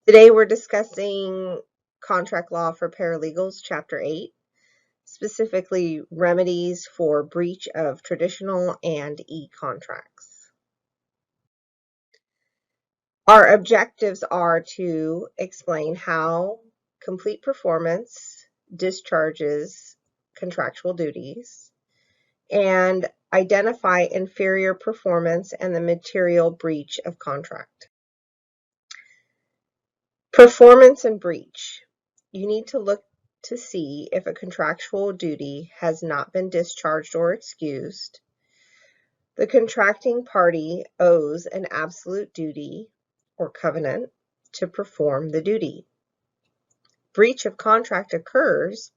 Today we're discussing contract law for paralegals, Chapter 8, specifically remedies for breach of traditional and e-contracts. Our objectives are to explain how complete performance discharges contractual duties and identify inferior performance and the material breach of contract. Performance and breach. You need to look to see if a contractual duty has not been discharged or excused. The contracting party owes an absolute duty or covenant to perform the duty. Breach of contract occurs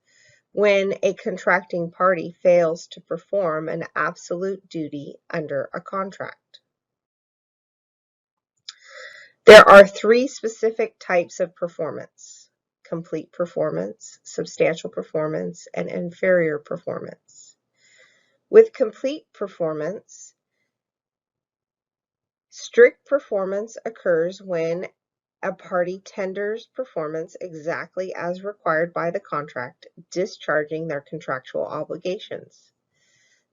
when a contracting party fails to perform an absolute duty under a contract. There are three specific types of performance: complete performance, substantial performance, and inferior performance. With complete performance, strict performance occurs when a party tenders performance exactly as required by the contract, discharging their contractual obligations.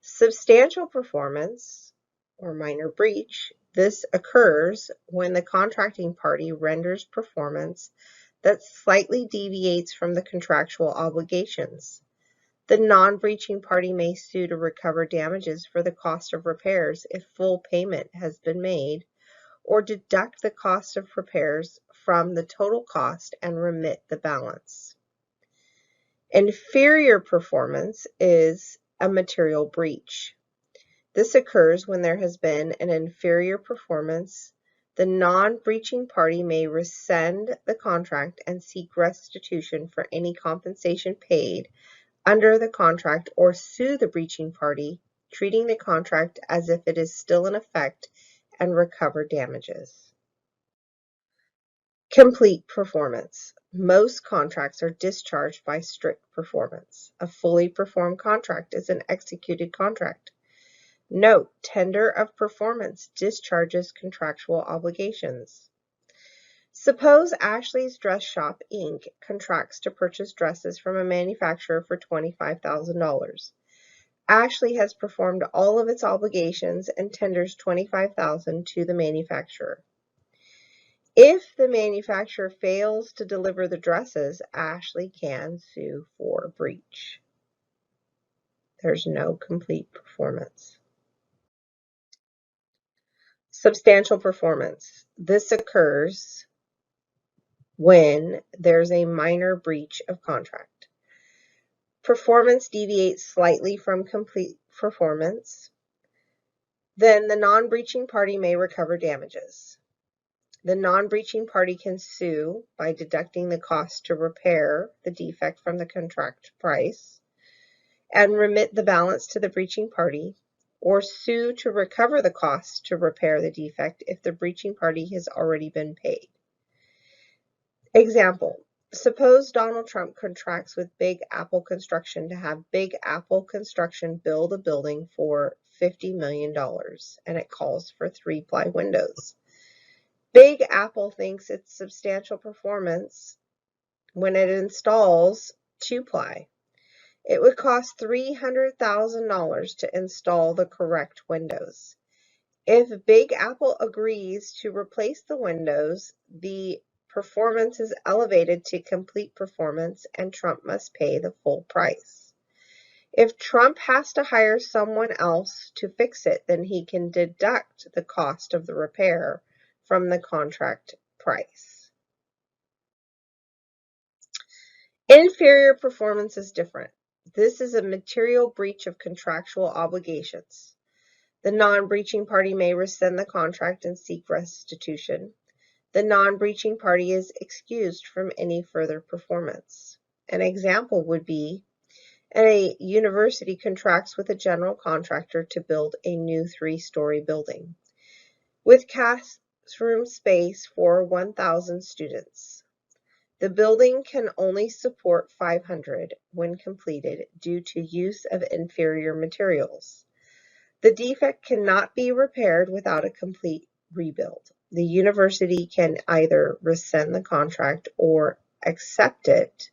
Substantial performance, or minor breach, this occurs when the contracting party renders performance that slightly deviates from the contractual obligations. The non-breaching party may sue to recover damages for the cost of repairs if full payment has been made, or deduct the cost of repairs from the total cost and remit the balance. Inferior performance is a material breach. This occurs when there has been an inferior performance. The non-breaching party may rescind the contract and seek restitution for any compensation paid under the contract, or sue the breaching party, treating the contract as if it is still in effect, and recover damages. Complete performance. Most contracts are discharged by strict performance. A fully performed contract is an executed contract. Note, tender of performance discharges contractual obligations. Suppose Ashley's Dress Shop, Inc. contracts to purchase dresses from a manufacturer for $25,000. Ashley has performed all of its obligations and tenders $25,000 to the manufacturer. If the manufacturer fails to deliver the dresses, Ashley can sue for breach. There's no complete performance. Substantial performance. This occurs when there's a minor breach of contract. Performance deviates slightly from complete performance. Then the non-breaching party may recover damages. The non-breaching party can sue by deducting the cost to repair the defect from the contract price and remit the balance to the breaching party, or sue to recover the cost to repair the defect if the breaching party has already been paid. Example, suppose Donald Trump contracts with Big Apple Construction to have Big Apple Construction build a building for $50 million, and it calls for 3-ply windows. Big Apple thinks it's substantial performance when it installs 2-ply. It would cost $300,000 to install the correct windows. If Big Apple agrees to replace the windows, the performance is elevated to complete performance and Trump must pay the full price. If Trump has to hire someone else to fix it, then he can deduct the cost of the repair from the contract price. Inferior performance is different. This is a material breach of contractual obligations. The non-breaching party may rescind the contract and seek restitution. The non-breaching party is excused from any further performance. An example would be a university contracts with a general contractor to build a new 3-story building with classroom space for 1,000 students. The building can only support 500 when completed due to use of inferior materials. The defect cannot be repaired without a complete rebuild. The university can either rescind the contract or accept it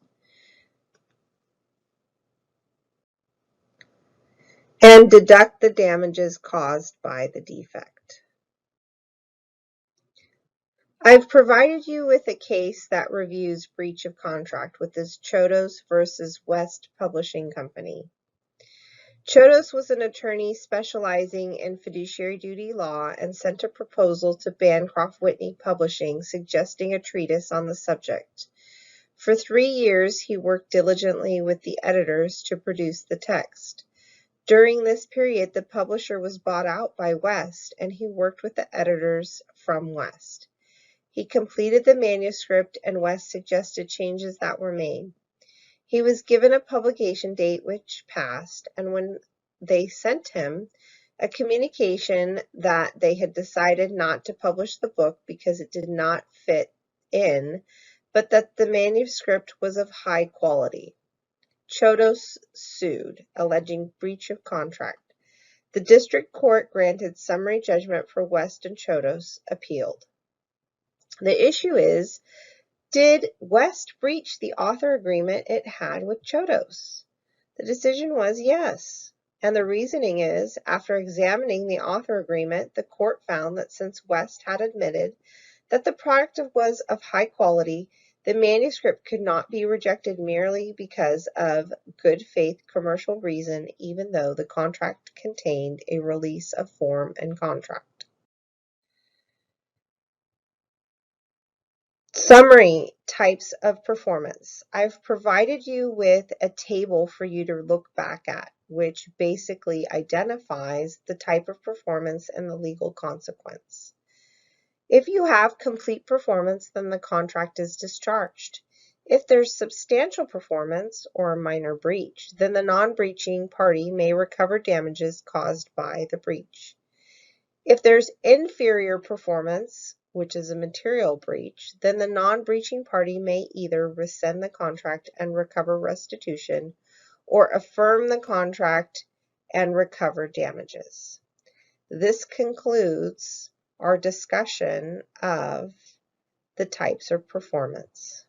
and deduct the damages caused by the defect. I've provided you with a case that reviews breach of contract with this Chodos versus West Publishing Company. Chodos was an attorney specializing in fiduciary duty law and sent a proposal to Bancroft Whitney Publishing suggesting a treatise on the subject. For 3 years, he worked diligently with the editors to produce the text. During this period, the publisher was bought out by West, and he worked with the editors from West. He completed the manuscript, and West suggested changes that were made. He was given a publication date which passed, and when they sent him a communication that they had decided not to publish the book because it did not fit in, but that the manuscript was of high quality. Chodos sued, alleging breach of contract. The district court granted summary judgment for West, and Chodos appealed. The issue is, did West breach the author agreement it had with Chodos? The decision was yes. And the reasoning is, after examining the author agreement, the court found that since West had admitted that the product was of high quality, the manuscript could not be rejected merely because of good faith commercial reason, even though the contract contained a release of form and contract. Summary types of performance. I've provided you with a table for you to look back at, which basically identifies the type of performance and the legal consequence. If you have complete performance, then the contract is discharged. If there's substantial performance or a minor breach, then the non-breaching party may recover damages caused by the breach. If there's inferior performance, which is a material breach, then the non-breaching party may either rescind the contract and recover restitution or affirm the contract and recover damages. This concludes our discussion of the types of performance.